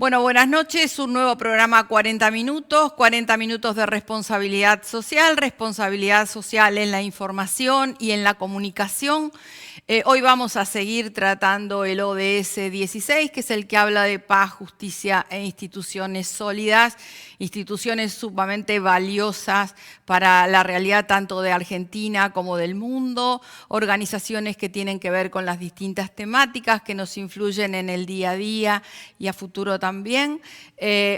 Bueno, buenas noches. Un nuevo programa 40 minutos de responsabilidad social en la información y en la comunicación. Hoy vamos a seguir tratando el ODS 16, que es el que habla de paz, justicia e instituciones sólidas, instituciones sumamente valiosas para la realidad tanto de Argentina como del mundo, organizaciones que tienen que ver con las distintas temáticas que nos influyen en el día a día y a futuro también.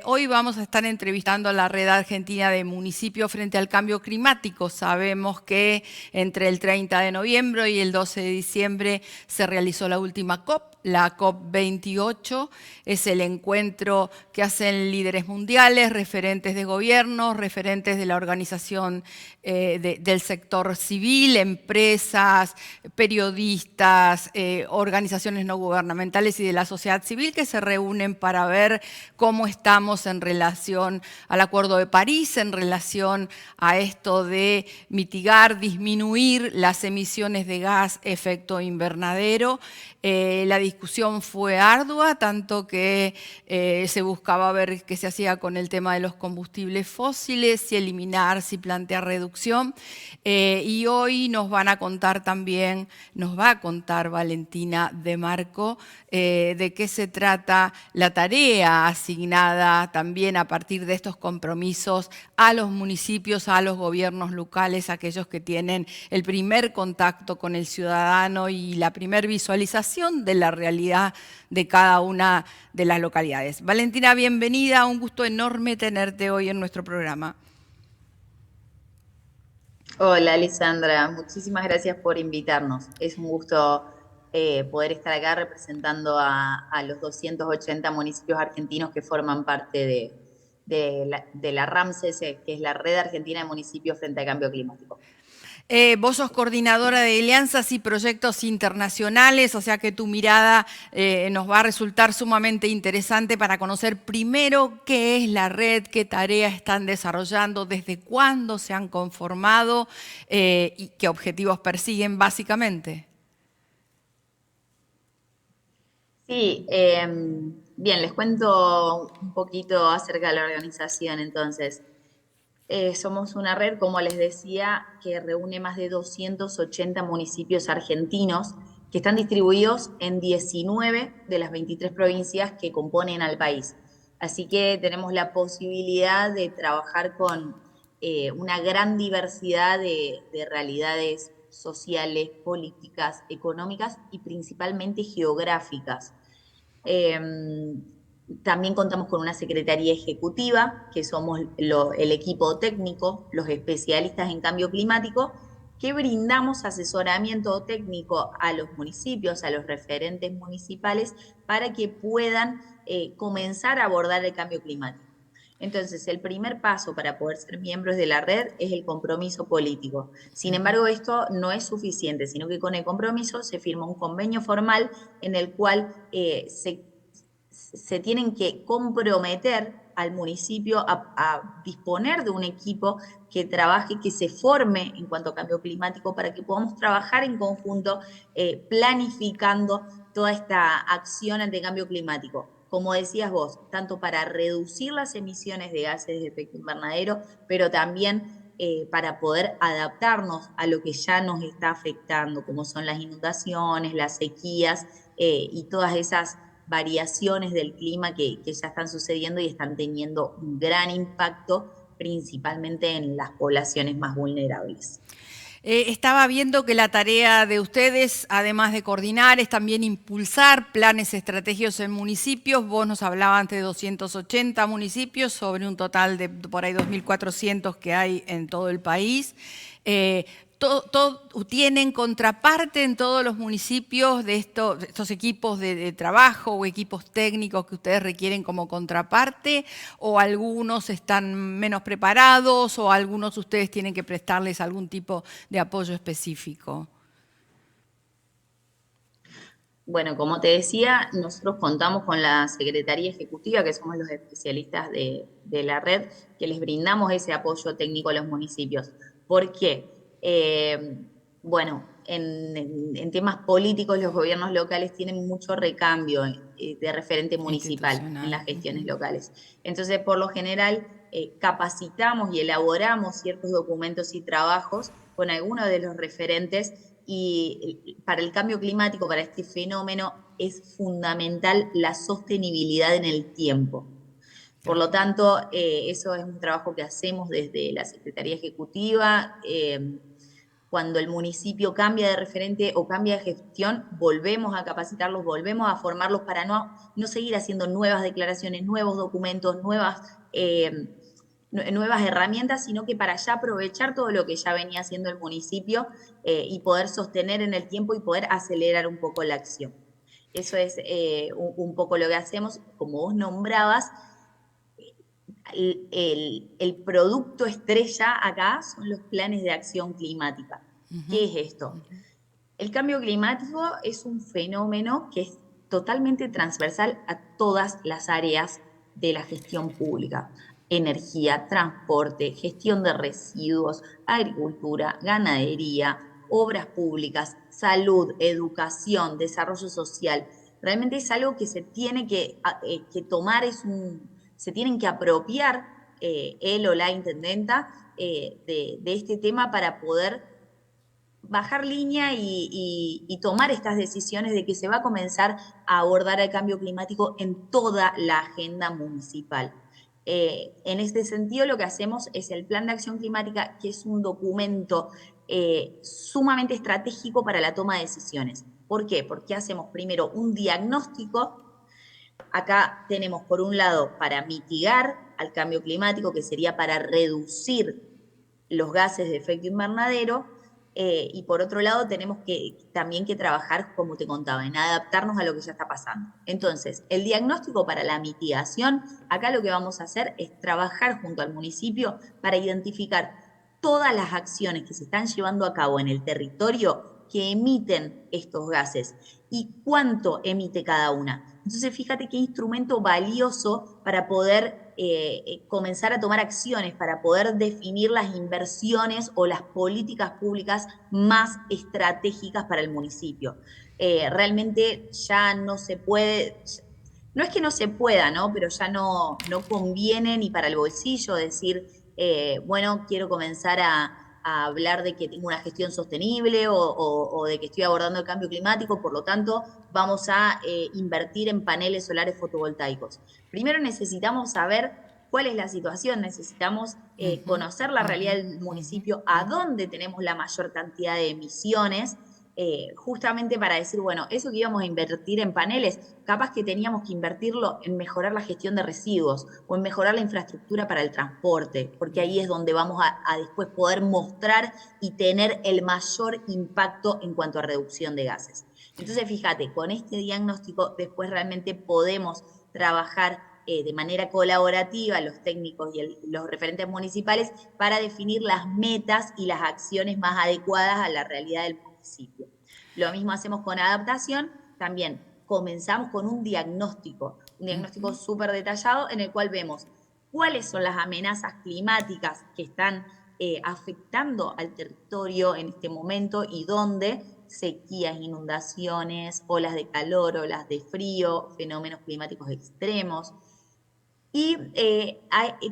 Hoy vamos a estar entrevistando a la Red Argentina de Municipios frente al Cambio Climático. Sabemos que entre el 30 de noviembre y el 12 de diciembre se realizó la última COP. La COP28 es el encuentro que hacen líderes mundiales, referentes de gobiernos, referentes de la organización del sector civil, empresas, periodistas, organizaciones no gubernamentales y de la sociedad civil que se reúnen para ver cómo estamos en relación al Acuerdo de París, en relación a esto de mitigar, disminuir las emisiones de gas efecto invernadero. La discusión fue ardua, tanto que se buscaba ver qué se hacía con el tema de los combustibles fósiles, si eliminar, si plantear reducción. Y hoy nos van a contar también, nos va a contar Valentina De Marco, de qué se trata la tarea asignada también a partir de estos compromisos a los municipios, a los gobiernos locales, aquellos que tienen el primer contacto con el ciudadano y la primer visualización de la realidad de cada una de las localidades. Valentina, bienvenida, un gusto enorme tenerte hoy en nuestro programa. Hola, Alessandra, muchísimas gracias por invitarnos. Es un gusto poder estar acá representando a los 280 municipios argentinos que forman parte de la RAMSES, que es la Red Argentina de Municipios frente al Cambio Climático. Vos sos coordinadora de alianzas y proyectos internacionales, o sea que tu mirada nos va a resultar sumamente interesante para conocer primero qué es la red, qué tareas están desarrollando, desde cuándo se han conformado y qué objetivos persiguen básicamente. Sí, bien, les cuento un poquito acerca de la organización entonces. Somos una red, como les decía, que reúne más de 280 municipios argentinos que están distribuidos en 19 de las 23 provincias que componen al país. Así que tenemos la posibilidad de trabajar con una gran diversidad de realidades sociales, políticas, económicas y principalmente geográficas. Eh, También contamos con una secretaría ejecutiva, que somos el equipo técnico, los especialistas en cambio climático, que brindamos asesoramiento técnico a los municipios, a los referentes municipales, para que puedan comenzar a abordar el cambio climático. Entonces, el primer paso para poder ser miembros de la red es el compromiso político. Sin embargo, esto no es suficiente, sino que con el compromiso se firma un convenio formal en el cual se tienen que comprometer al municipio a disponer de un equipo que trabaje, que se forme en cuanto a cambio climático para que podamos trabajar en conjunto planificando toda esta acción ante cambio climático. Como decías vos, tanto para reducir las emisiones de gases de efecto invernadero, pero también para poder adaptarnos a lo que ya nos está afectando, como son las inundaciones, las sequías y todas esas variaciones del clima que ya están sucediendo y están teniendo un gran impacto, principalmente en las poblaciones más vulnerables. Estaba viendo que la tarea de ustedes, además de coordinar, es también impulsar planes estratégicos en municipios. Vos nos hablabas de 280 municipios sobre un total de por ahí 2.400 que hay en todo el país. Eh, ¿Tienen contraparte en todos los municipios de estos equipos de trabajo o equipos técnicos que ustedes requieren como contraparte? ¿O algunos están menos preparados o algunos ustedes tienen que prestarles algún tipo de apoyo específico? Bueno, como te decía, nosotros contamos con la Secretaría Ejecutiva, que somos los especialistas de la red, que les brindamos ese apoyo técnico a los municipios. ¿Por qué? Bueno, en temas políticos los gobiernos locales tienen mucho recambio de referente municipal en las gestiones locales. Entonces, por lo general, capacitamos y elaboramos ciertos documentos y trabajos con algunos de los referentes y para el cambio climático, para este fenómeno, es fundamental la sostenibilidad en el tiempo. Por lo tanto, eso es un trabajo que hacemos desde la Secretaría Ejecutiva. Cuando el municipio cambia de referente o cambia de gestión, volvemos a capacitarlos, volvemos a formarlos para no seguir haciendo nuevas declaraciones, nuevos documentos, nuevas herramientas, sino que para ya aprovechar todo lo que ya venía haciendo el municipio y poder sostener en el tiempo y poder acelerar un poco la acción. Eso es un poco lo que hacemos. Como vos nombrabas, el producto estrella acá son los planes de acción climática. ¿Qué es esto? El cambio climático es un fenómeno que es totalmente transversal a todas las áreas de la gestión pública: energía, transporte, gestión de residuos, agricultura, ganadería, obras públicas, salud, educación, desarrollo social. Realmente es algo que se tiene que tomar, se tienen que apropiar él o la intendenta de este tema para poder bajar línea y tomar estas decisiones de que se va a comenzar a abordar el cambio climático en toda la agenda municipal. En este sentido, lo que hacemos es el Plan de Acción Climática, que es un documento sumamente estratégico para la toma de decisiones. ¿Por qué? Porque hacemos primero un diagnóstico. Acá tenemos, por un lado, para mitigar al cambio climático, que sería para reducir los gases de efecto invernadero, y por otro lado tenemos también que trabajar, como te contaba, en adaptarnos a lo que ya está pasando. Entonces, el diagnóstico para la mitigación, acá lo que vamos a hacer es trabajar junto al municipio para identificar todas las acciones que se están llevando a cabo en el territorio que emiten estos gases y cuánto emite cada una. Entonces, fíjate qué instrumento valioso para poder comenzar a tomar acciones, para poder definir las inversiones o las políticas públicas más estratégicas para el municipio. Realmente ya no se puede, no es que no se pueda, ¿no? Pero ya no conviene ni para el bolsillo decir, bueno, quiero comenzar a hablar de que tengo una gestión sostenible o de que estoy abordando el cambio climático, por lo tanto vamos a invertir en paneles solares fotovoltaicos. Primero necesitamos saber cuál es la situación, necesitamos conocer la realidad del municipio, a dónde tenemos la mayor cantidad de emisiones, justamente para decir, bueno, eso que íbamos a invertir en paneles, capaz que teníamos que invertirlo en mejorar la gestión de residuos o en mejorar la infraestructura para el transporte, porque ahí es donde vamos a después poder mostrar y tener el mayor impacto en cuanto a reducción de gases. Entonces, fíjate, con este diagnóstico después realmente podemos trabajar de manera colaborativa los técnicos y los referentes municipales para definir las metas y las acciones más adecuadas a la realidad del municipio. Lo mismo hacemos con adaptación. También comenzamos con un diagnóstico súper detallado en el cual vemos cuáles son las amenazas climáticas que están afectando al territorio en este momento y dónde: sequías, inundaciones, olas de calor, olas de frío, fenómenos climáticos extremos. Y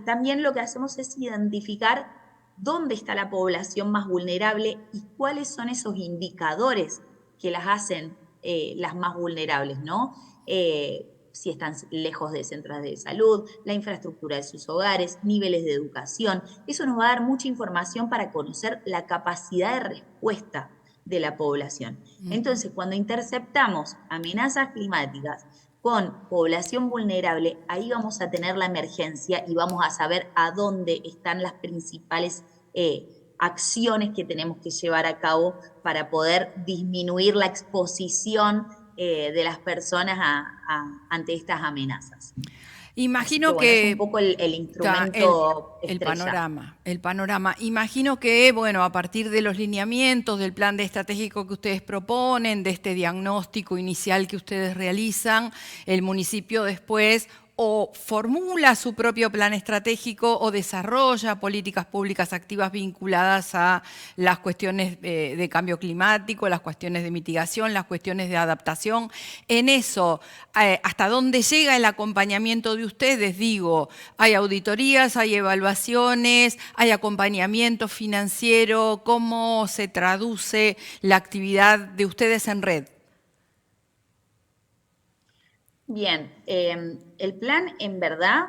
también lo que hacemos es identificar dónde está la población más vulnerable y cuáles son esos indicadores que las hacen las más vulnerables, ¿no? Si están lejos de centros de salud, la infraestructura de sus hogares, niveles de educación. Eso nos va a dar mucha información para conocer la capacidad de respuesta de la población. Entonces, cuando interceptamos amenazas climáticas con población vulnerable, ahí vamos a tener la emergencia y vamos a saber a dónde están las principales acciones que tenemos que llevar a cabo para poder disminuir la exposición de las personas ante estas amenazas. Imagino bueno, es que un poco el instrumento estrella. el panorama. Imagino que, bueno, a partir de los lineamientos del plan estratégico que ustedes proponen, de este diagnóstico inicial que ustedes realizan, el municipio después o formula su propio plan estratégico o desarrolla políticas públicas activas vinculadas a las cuestiones de cambio climático, las cuestiones de mitigación, las cuestiones de adaptación. En eso, ¿hasta dónde llega el acompañamiento de ustedes? Digo, hay auditorías, hay evaluaciones, hay acompañamiento financiero. ¿Cómo se traduce la actividad de ustedes en red? Bien, el plan en verdad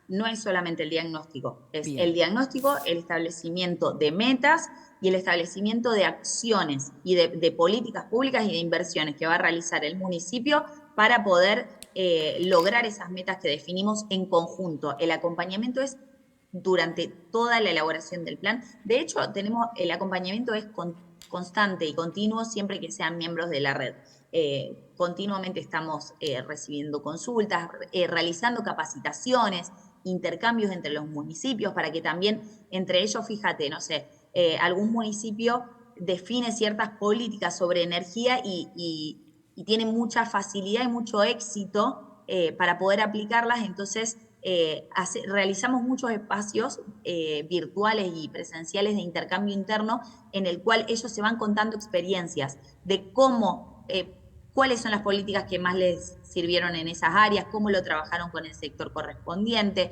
no es solamente el diagnóstico, es Bien. el diagnóstico, el establecimiento de metas y el establecimiento de acciones y de políticas públicas y de inversiones que va a realizar el municipio para poder lograr esas metas que definimos en conjunto. El acompañamiento es durante toda la elaboración del plan. De hecho, el acompañamiento es constante y continuo siempre que sean miembros de la red. Continuamente estamos recibiendo consultas, realizando capacitaciones, intercambios entre los municipios para que también entre ellos, fíjate, no sé, algún municipio define ciertas políticas sobre energía y tiene mucha facilidad y mucho éxito para poder aplicarlas, entonces realizamos muchos espacios virtuales y presenciales de intercambio interno en el cual ellos se van contando experiencias de cómo, cuáles son las políticas que más les sirvieron en esas áreas, cómo lo trabajaron con el sector correspondiente,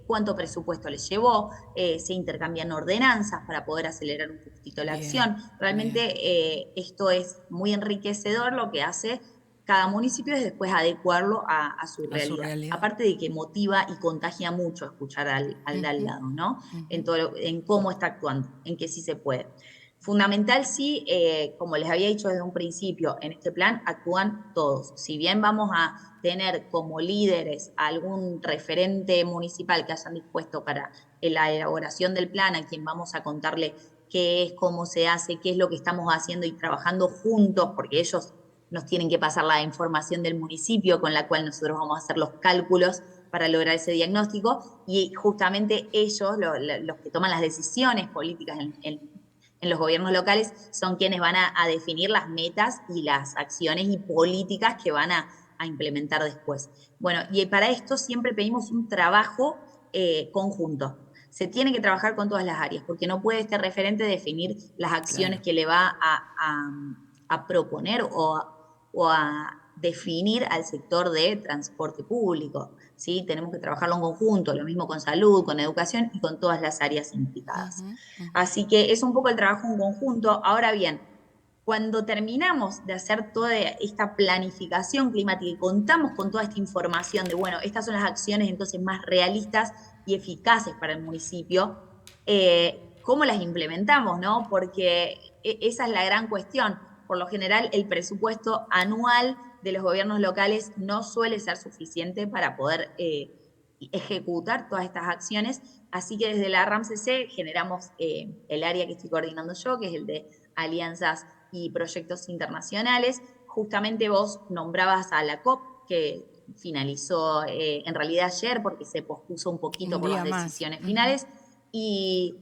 cuánto presupuesto les llevó, se intercambian ordenanzas para poder acelerar un poquitito la Bien, acción. Realmente bien. esto es muy enriquecedor lo que hace cada municipio es después adecuarlo a su A su realidad. realidad. Aparte de que motiva y contagia mucho escuchar al de al Ujú, lado, ¿no? ujú. En cómo está actuando, en que sí se puede. Fundamental, sí, como les había dicho desde un principio, en este plan actúan todos. Si bien vamos a tener como líderes algún referente municipal que hayan dispuesto para la elaboración del plan, a quien vamos a contarle qué es, cómo se hace, qué es lo que estamos haciendo y trabajando juntos, porque ellos nos tienen que pasar la información del municipio con la cual nosotros vamos a hacer los cálculos para lograr ese diagnóstico y justamente ellos, los que toman las decisiones políticas en los gobiernos locales, son quienes van a definir las metas y las acciones y políticas que van a implementar después. Bueno, y para esto siempre pedimos un trabajo conjunto. Se tiene que trabajar con todas las áreas, porque no puede este referente definir las acciones Claro. que le va a proponer o a definir al sector de transporte público. ¿Sí? Tenemos que trabajarlo en conjunto, lo mismo con salud, con educación y con todas las áreas implicadas. Ujú, ujú. Así que es un poco el trabajo en conjunto. Ahora bien, cuando terminamos de hacer toda esta planificación climática y contamos con toda esta información de, bueno, estas son las acciones entonces más realistas y eficaces para el municipio, ¿cómo las implementamos, no? Porque esa es la gran cuestión. Por lo general, el presupuesto anual de los gobiernos locales no suele ser suficiente para poder ejecutar todas estas acciones. Así que desde la RAMCC generamos el área que estoy coordinando yo, que es el de alianzas y proyectos internacionales. Justamente vos nombrabas a la COP, que finalizó en realidad ayer porque se pospuso un poquito Un por las día más. decisiones Ujú. finales. Y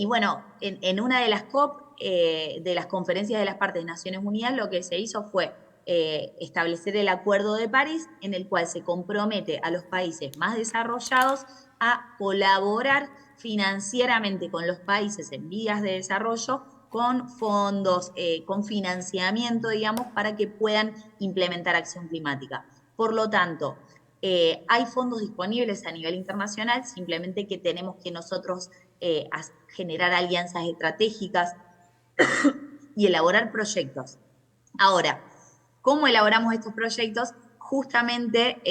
bueno, en una de las COP, de las conferencias de las partes de Naciones Unidas, lo que se hizo fue establecer el Acuerdo de París, en el cual se compromete a los países más desarrollados a colaborar financieramente con los países en vías de desarrollo con fondos, con financiamiento, digamos, para que puedan implementar acción climática. Por lo tanto, hay fondos disponibles a nivel internacional, simplemente que tenemos que nosotros a generar alianzas estratégicas y elaborar proyectos. Ahora, ¿cómo elaboramos estos proyectos? Justamente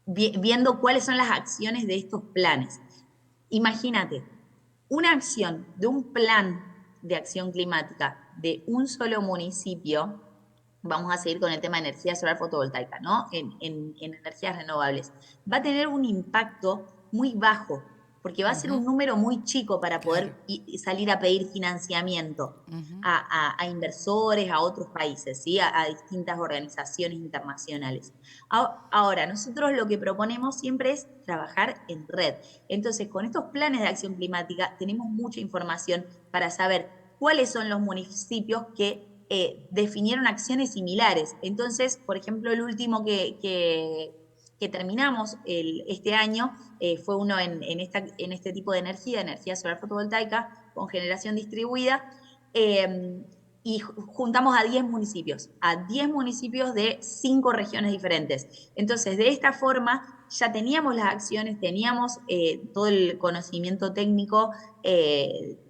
viendo cuáles son las acciones de estos planes. Imagínate, una acción de un plan de acción climática de un solo municipio, vamos a seguir con el tema de energía solar fotovoltaica, ¿no? En energías renovables, va a tener un impacto muy bajo, porque va a ser Ujú. un número muy chico para Claro. poder salir a pedir financiamiento Ujú. a inversores, a otros países, ¿sí? A distintas organizaciones internacionales. Ahora, nosotros lo que proponemos siempre es trabajar en red. Entonces, con estos planes de acción climática tenemos mucha información para saber cuáles son los municipios que definieron acciones similares. Entonces, por ejemplo, el último que terminamos este año fue uno en este tipo de energía solar fotovoltaica con generación distribuida, y juntamos a 10 municipios de 5 regiones diferentes. Entonces, de esta forma ya teníamos las acciones, teníamos todo el conocimiento técnico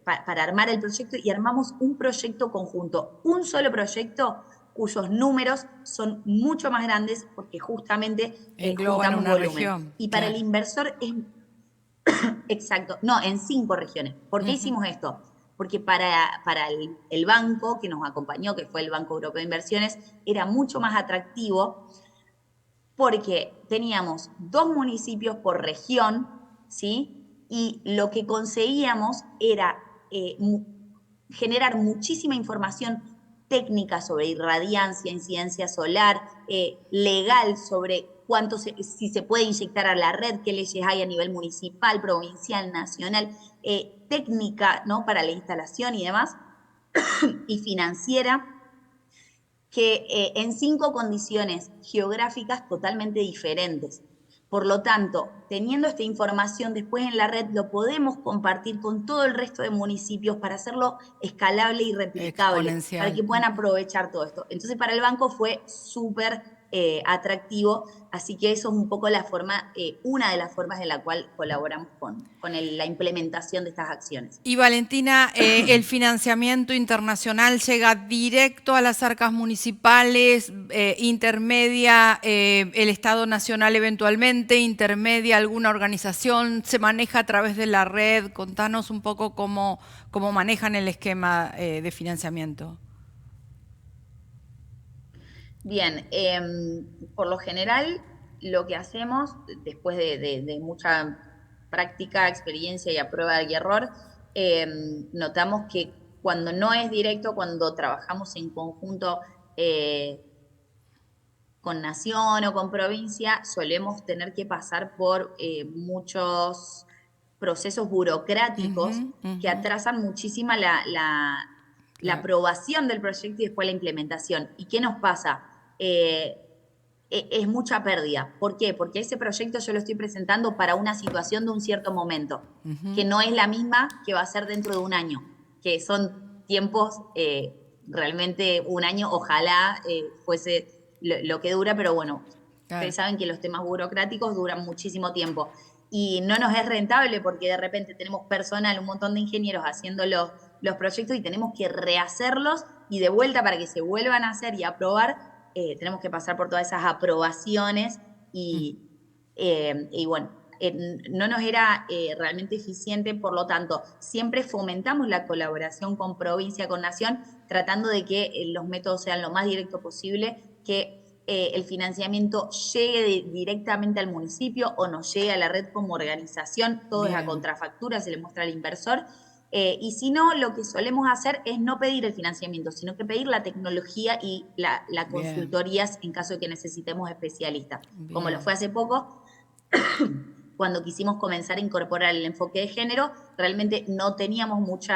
para armar el proyecto, y armamos un proyecto conjunto, un solo proyecto cuyos números son mucho más grandes porque justamente Engloban juntamos una volumen. región, Y para el claro. inversor es exacto, no, en 5 regiones. ¿Por qué Ujú. hicimos esto? Porque para el banco que nos acompañó, que fue el Banco Europeo de Inversiones, era mucho más atractivo porque teníamos 2 municipios por región, ¿sí? Y lo que conseguíamos era generar muchísima información técnica sobre irradiancia, incidencia solar, legal sobre si se puede inyectar a la red, qué leyes hay a nivel municipal, provincial, nacional, técnica, ¿no? Para la instalación y demás, y financiera, que en 5 condiciones geográficas totalmente diferentes. Por lo tanto, teniendo esta información después en la red, lo podemos compartir con todo el resto de municipios para hacerlo escalable y replicable, para Exponencial. que puedan aprovechar todo esto. Entonces, para el banco fue súper atractivo, así que eso es un poco la forma, una de las formas en la cual colaboramos con la implementación de estas acciones. Y Valentina, ¿el financiamiento internacional llega directo a las arcas municipales, intermedia el Estado Nacional eventualmente, intermedia alguna organización, se maneja a través de la red? Contanos un poco cómo manejan el esquema de financiamiento. Bien, por lo general lo que hacemos, después de mucha práctica, experiencia y a prueba y error, notamos que cuando no es directo, cuando trabajamos en conjunto eh, con nación o con provincia, solemos tener que pasar por muchos procesos burocráticos Ujú, que ujú. atrasan muchísima la Claro. aprobación del proyecto y después la implementación. ¿Y qué nos pasa? Es mucha pérdida. ¿Por qué? Porque ese proyecto yo lo estoy presentando para una situación de un cierto momento, que Ujú. no es la misma que va a ser dentro de un año, que son tiempos realmente un año, ojalá fuese lo que dura, pero bueno, Claro. ustedes saben que los temas burocráticos duran muchísimo tiempo y no nos es rentable porque de repente tenemos personal, un montón de ingenieros haciendo los proyectos y tenemos que rehacerlos y de vuelta para que se vuelvan a hacer y aprobar, tenemos que pasar por todas esas aprobaciones y bueno, no nos era realmente eficiente, por lo tanto, siempre fomentamos la colaboración con provincia, con nación, tratando de que los métodos sean lo más directo posible, que el financiamiento llegue directamente al municipio o nos llegue a la red como organización, todo es a Bien. contrafactura, se le muestra al inversor. Y si no, lo que solemos hacer es no pedir el financiamiento, sino que pedir la tecnología y la Bien. consultorías en caso de que necesitemos especialistas. Como lo Bien. fue hace poco, cuando quisimos comenzar a incorporar el enfoque de género, realmente no teníamos mucho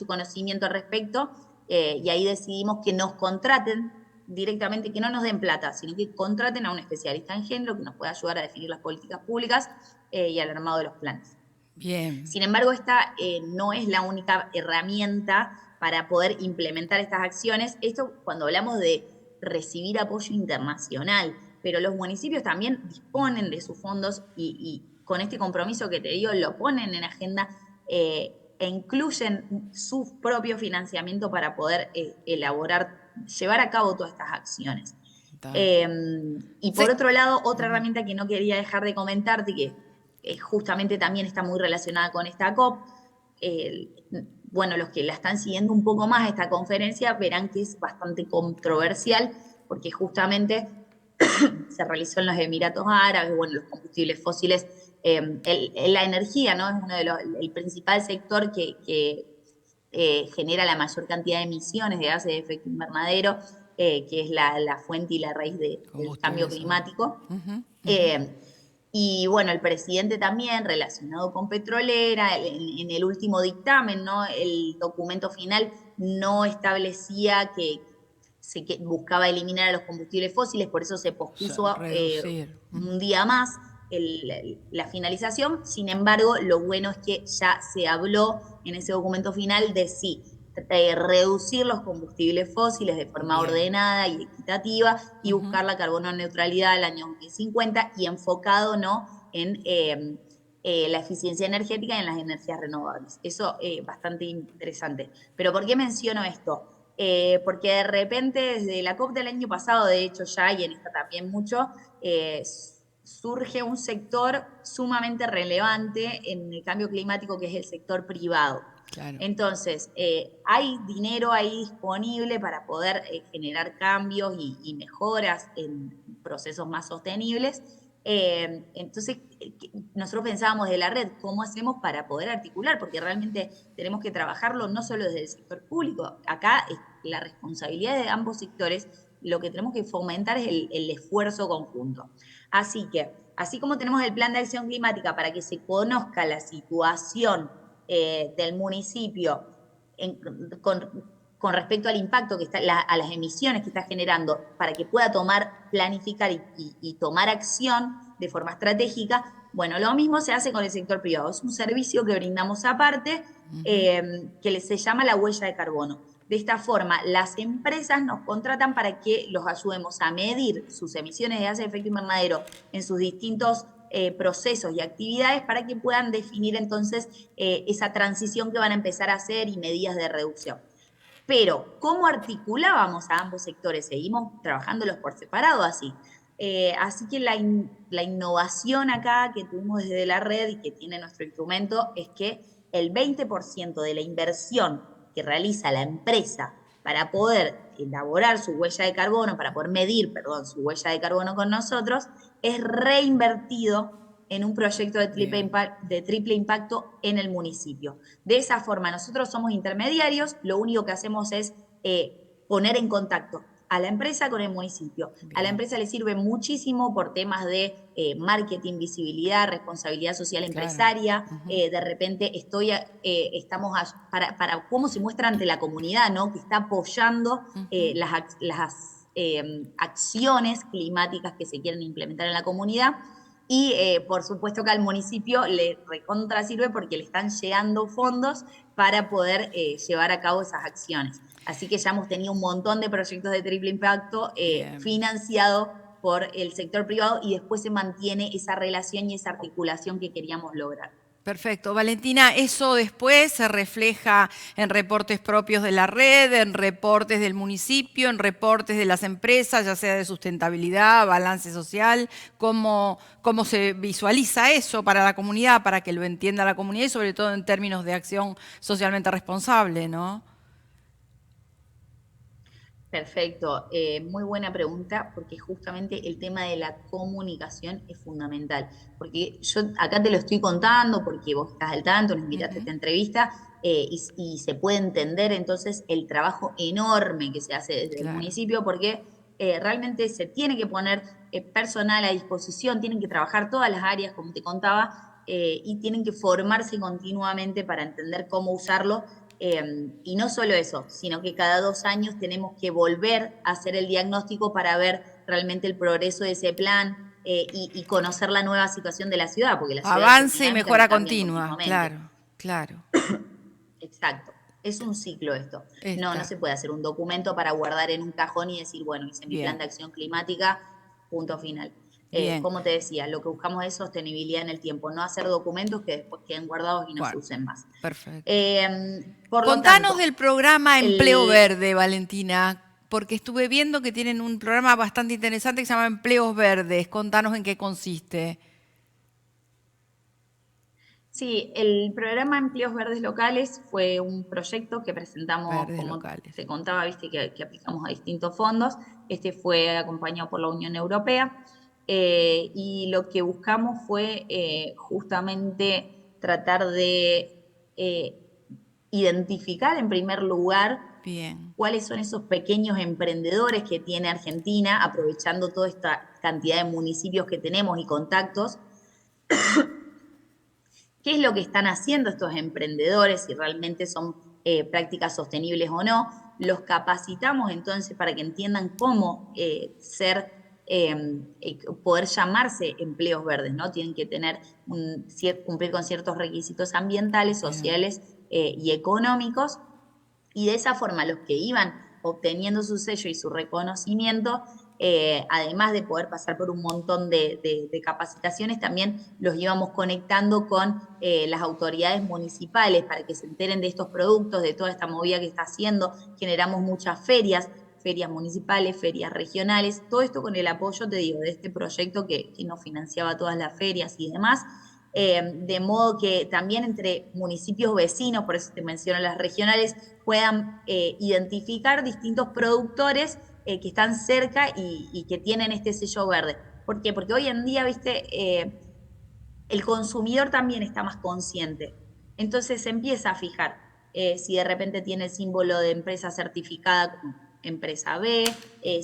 conocimiento al respecto, y ahí decidimos que nos contraten directamente, que no nos den plata, sino que contraten a un especialista en género que nos pueda ayudar a definir las políticas públicas y al armado de los planes. Bien. Sin embargo, esta no es la única herramienta para poder implementar estas acciones. Esto cuando hablamos de recibir apoyo internacional, pero los municipios también disponen de sus fondos y con este compromiso que te digo, lo ponen en agenda e incluyen su propio financiamiento para poder llevar a cabo todas estas acciones. Está. Eh, y por Sí. otro lado, otra herramienta que no quería dejar de comentarte, que justamente también está muy relacionada con esta COP, eh, bueno, los que la están siguiendo un poco más esta conferencia verán que es bastante controversial, porque justamente se realizó en los Emiratos Árabes, bueno, los combustibles fósiles, la energía, ¿no? Es uno de el principal sector que genera la mayor cantidad de emisiones de gases de efecto invernadero, que es la fuente y la raíz del cambio Combustibles son. climático. Ujú, ujú. Eh, y bueno, el presidente también, relacionado con petrolera, en el último dictamen, ¿no? El documento final no establecía buscaba eliminar a los combustibles fósiles, por eso se pospuso reducir. un día más la finalización. Sin embargo, lo bueno es que ya se habló en ese documento final de sí, reducir los combustibles fósiles de forma ordenada y equitativa y buscar la carbono neutralidad al año 2050 y enfocado, ¿no?, en la eficiencia energética y en las energías renovables. Eso es bastante interesante. Pero ¿por qué menciono esto? Porque de repente desde la COP del año pasado, de hecho ya, y en esta también mucho, surge un sector sumamente relevante en el cambio climático que es el sector privado. Claro. Entonces, hay dinero ahí disponible para poder generar cambios y mejoras en procesos más sostenibles. Entonces, nosotros pensábamos de la red, ¿cómo hacemos para poder articular? Porque realmente tenemos que trabajarlo no solo desde el sector público. Acá la responsabilidad de ambos sectores, lo que tenemos que fomentar es el esfuerzo conjunto. Así que, así como tenemos el plan de acción climática para que se conozca la situación del municipio con respecto al impacto que está, a las emisiones que está generando, para que pueda planificar y tomar acción de forma estratégica, bueno, lo mismo se hace con el sector privado. Es un servicio que brindamos aparte, que se llama la huella de carbono. De esta forma, las empresas nos contratan para que los ayudemos a medir sus emisiones de gases de efecto invernadero en sus distintos procesos y actividades para que puedan definir entonces esa transición que van a empezar a hacer y medidas de reducción. Pero, ¿cómo articulábamos a ambos sectores? Seguimos trabajándolos por separado así. Así que la innovación acá que tuvimos desde la red y que tiene nuestro instrumento es que el 20% de la inversión que realiza la empresa para poder elaborar su huella de carbono, para poder medir, perdón, su huella de carbono con nosotros, es reinvertido en un proyecto de triple impacto en el municipio. De esa forma, nosotros somos intermediarios, lo único que hacemos es poner en contacto a la empresa con el municipio. Bien. A la empresa le sirve muchísimo por temas de marketing, visibilidad, responsabilidad social empresaria. Claro. De repente estamos para cómo se muestra ante la comunidad, ¿no?, que está apoyando las acciones climáticas que se quieren implementar en la comunidad. Y por supuesto que al municipio le recontra sirve porque le están llegando fondos para poder llevar a cabo esas acciones. Así que ya hemos tenido un montón de proyectos de triple impacto financiados por el sector privado y después se mantiene esa relación y esa articulación que queríamos lograr. Perfecto. Valentina, eso después se refleja en reportes propios de la red, en reportes del municipio, en reportes de las empresas, ya sea de sustentabilidad, balance social. ¿Cómo se visualiza eso para la comunidad, para que lo entienda la comunidad y sobre todo en términos de acción socialmente responsable, ¿no? Perfecto, muy buena pregunta, porque justamente el tema de la comunicación es fundamental. Porque yo acá te lo estoy contando, porque vos estás al tanto, nos invitaste a esta entrevista, y se puede entender entonces el trabajo enorme que se hace desde el municipio, porque realmente se tiene que poner personal a disposición, tienen que trabajar todas las áreas, como te contaba, y tienen que formarse continuamente para entender cómo usarlo. Y no solo eso, sino que cada 2 años tenemos que volver a hacer el diagnóstico para ver realmente el progreso de ese plan y conocer la nueva situación de la ciudad, porque la ciudad avance y mejora continua, claro. Exacto. Es un ciclo esto. No se puede hacer un documento para guardar en un cajón y decir, bueno, hice mi plan de acción climática, punto final. Como te decía, lo que buscamos es sostenibilidad en el tiempo, no hacer documentos que después queden guardados y no se usen más. Perfecto. Contanos del programa Empleo Verde, Valentina, porque estuve viendo que tienen un programa bastante interesante que se llama Empleos Verdes. Contanos en qué consiste. Sí, el programa Empleos Verdes Locales fue un proyecto que presentamos, te contaba, viste, que aplicamos a distintos fondos. Este fue acompañado por la Unión Europea y lo que buscamos fue justamente tratar de identificar en primer lugar cuáles son esos pequeños emprendedores que tiene Argentina, aprovechando toda esta cantidad de municipios que tenemos y contactos. ¿Qué es lo que están haciendo estos emprendedores? Si realmente son prácticas sostenibles o no. los capacitamos entonces para que entiendan cómo poder llamarse empleos verdes, ¿no? Tienen que tener cumplir con ciertos requisitos ambientales, Bien. sociales y económicos, y de esa forma los que iban obteniendo su sello y su reconocimiento, además de poder pasar por un montón de capacitaciones, también los íbamos conectando con las autoridades municipales para que se enteren de estos productos, de toda esta movida que está haciendo. Generamos muchas ferias municipales, ferias regionales, todo esto con el apoyo, te digo, de este proyecto que nos financiaba todas las ferias y demás. De modo que también entre municipios vecinos, por eso te menciono las regionales, puedan identificar distintos productores que están cerca y que tienen este sello verde. ¿Por qué? Porque hoy en día, viste, el consumidor también está más consciente. Entonces se empieza a fijar si de repente tiene el símbolo de empresa certificada como empresa B,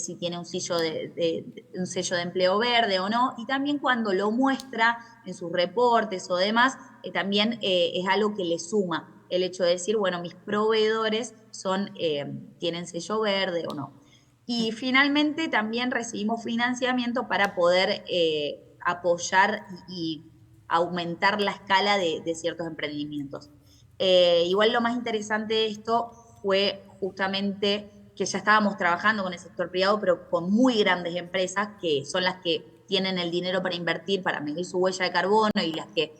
si tiene un sello de empleo verde o no, y también cuando lo muestra en sus reportes o demás, también es algo que le suma el hecho de decir, bueno, mis proveedores tienen sello verde o no. Y finalmente también recibimos financiamiento para poder apoyar y aumentar la escala de ciertos emprendimientos. Igual lo más interesante de esto fue justamente que ya estábamos trabajando con el sector privado, pero con muy grandes empresas que son las que tienen el dinero para invertir, para medir su huella de carbono y las que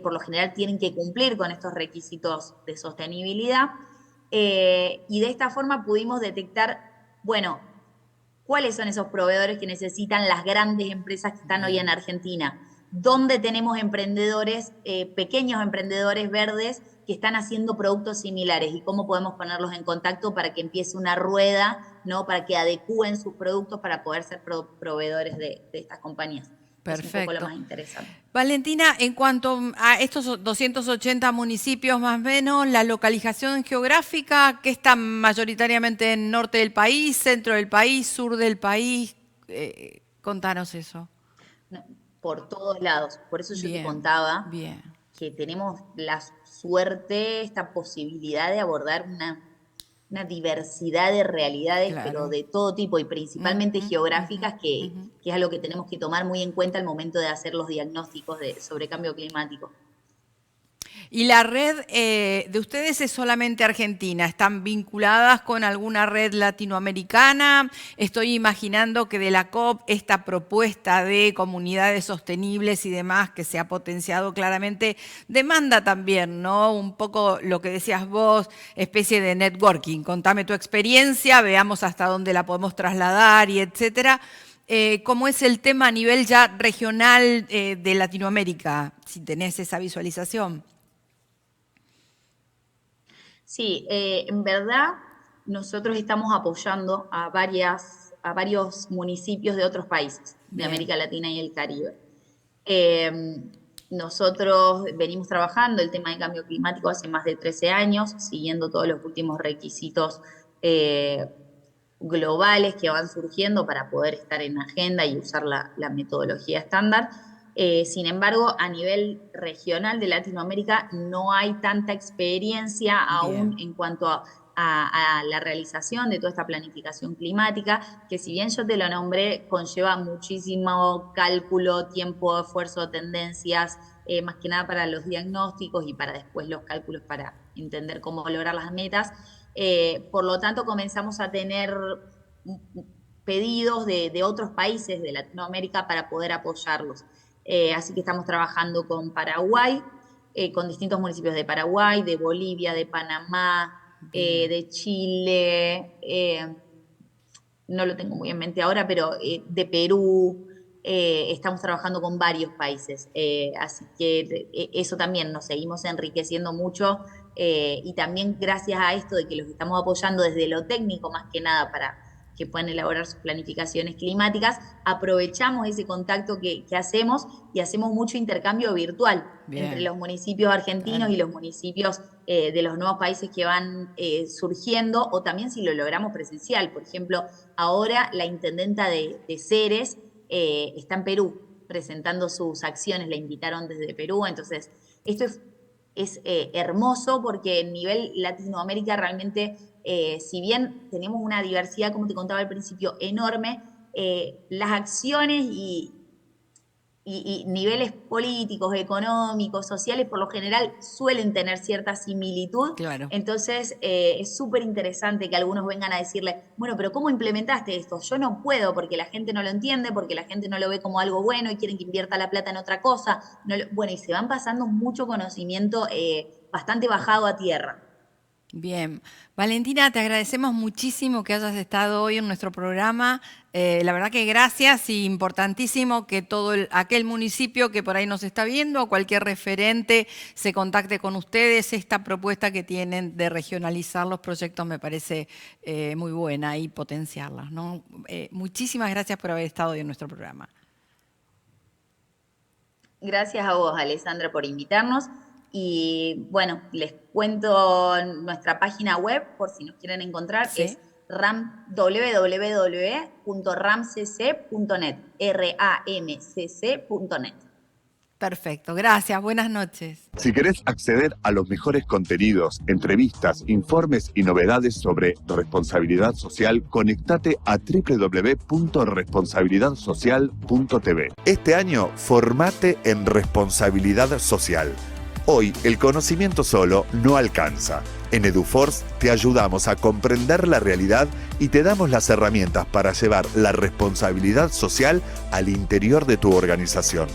por lo general tienen que cumplir con estos requisitos de sostenibilidad. Y de esta forma pudimos detectar, bueno, cuáles son esos proveedores que necesitan las grandes empresas que están hoy en Bien. Argentina, dónde tenemos emprendedores, pequeños emprendedores verdes que están haciendo productos similares y cómo podemos ponerlos en contacto para que empiece una rueda, ¿no? Para que adecúen sus productos para poder ser proveedores de estas compañías. Es un poco lo Perfecto. más interesante. Valentina, en cuanto a estos 280 municipios más o menos, la localización geográfica, que está mayoritariamente en norte del país, centro del país, sur del país, contanos eso. No, por todos lados. Por eso yo te Bien, contaba bien, que tenemos la suerte, esta posibilidad de abordar una diversidad de realidades, pero claro. de todo tipo y principalmente Ujú, ujú, geográficas, ujú. que es algo que tenemos que tomar muy en cuenta al momento de hacer los diagnósticos sobre cambio climático. ¿Y la red de ustedes es solamente argentina? ¿Están vinculadas con alguna red latinoamericana? Estoy imaginando que de la COP esta propuesta de comunidades sostenibles y demás que se ha potenciado claramente demanda también, ¿no? Un poco lo que decías vos, especie de networking. Contame tu experiencia, veamos hasta dónde la podemos trasladar y etcétera. ¿Cómo es el tema a nivel ya regional de Latinoamérica? Si tenés esa visualización. Sí, en verdad nosotros estamos apoyando a varios municipios de otros países de Bien, América Latina y el Caribe. Eh, Nosotros venimos trabajando el tema de cambio climático hace más de 13 años, siguiendo todos los últimos requisitos eh, globales que van surgiendo para poder estar en agenda y usar la metodología estándar. Sin embargo, a nivel regional de Latinoamérica no hay tanta experiencia aún bien. en cuanto a la realización de toda esta planificación climática, que si bien yo te lo nombré, conlleva muchísimo cálculo, tiempo, esfuerzo, tendencias, más que nada para los diagnósticos y para después los cálculos para entender cómo lograr las metas. Por lo tanto, comenzamos a tener pedidos de otros países de Latinoamérica para poder apoyarlos. Así que estamos trabajando con Paraguay, con distintos municipios de Paraguay, de Bolivia, de Panamá, Bien. de Chile, no lo tengo muy en mente ahora, pero de Perú, estamos trabajando con varios países. Así que eso también nos seguimos enriqueciendo mucho y también gracias a esto de que los estamos apoyando desde lo técnico más que nada para que puedan elaborar sus planificaciones climáticas, aprovechamos ese contacto que hacemos y hacemos mucho intercambio virtual entre Bien, los municipios argentinos claro. y los municipios de los nuevos países que van surgiendo, o también si lo logramos presencial. Por ejemplo, ahora la intendenta de Ceres está en Perú presentando sus acciones, la invitaron desde Perú, entonces esto es hermoso porque en nivel Latinoamérica realmente si bien tenemos una diversidad, como te contaba al principio, enorme, las acciones y niveles políticos, económicos, sociales, por lo general suelen tener cierta similitud. Claro. Entonces, es súper interesante que algunos vengan a decirle, bueno, pero ¿cómo implementaste esto? Yo no puedo porque la gente no lo entiende, porque la gente no lo ve como algo bueno y quieren que invierta la plata en otra cosa. Bueno, y se van pasando mucho conocimiento bastante bajado a tierra. Bien. Valentina, te agradecemos muchísimo que hayas estado hoy en nuestro programa. La verdad que gracias y importantísimo que todo aquel municipio que por ahí nos está viendo o cualquier referente se contacte con ustedes. Esta propuesta que tienen de regionalizar los proyectos me parece muy buena y potenciarlas, ¿no? Muchísimas gracias por haber estado hoy en nuestro programa. Gracias a vos, Alessandra, por invitarnos. Y bueno, les cuento nuestra página web, por si nos quieren encontrar, Sí. es www.ramcc.net, ramcc.net. Perfecto, gracias, buenas noches. Si querés acceder a los mejores contenidos, entrevistas, informes y novedades sobre responsabilidad social, conectate a www.responsabilidadsocial.tv. Este año, formate en responsabilidad social. Hoy, el conocimiento solo no alcanza. En EduForce te ayudamos a comprender la realidad y te damos las herramientas para llevar la responsabilidad social al interior de tu organización.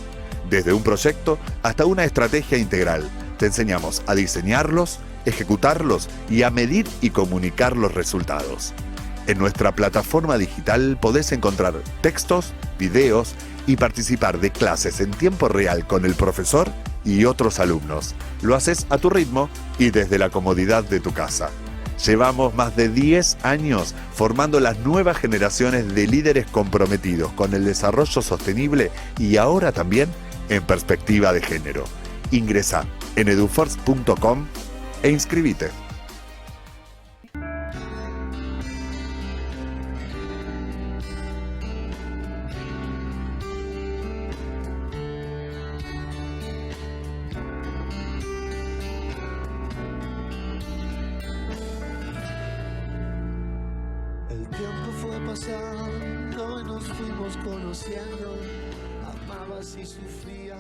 Desde un proyecto hasta una estrategia integral, te enseñamos a diseñarlos, ejecutarlos y a medir y comunicar los resultados. En nuestra plataforma digital podés encontrar textos, videos y participar de clases en tiempo real con el profesor y otros alumnos. Lo haces a tu ritmo y desde la comodidad de tu casa. Llevamos más de 10 años formando las nuevas generaciones de líderes comprometidos con el desarrollo sostenible y ahora también en perspectiva de género. Ingresá en eduforce.com e inscribite. El tiempo fue pasando y nos fuimos conociendo. Amabas y sufrías.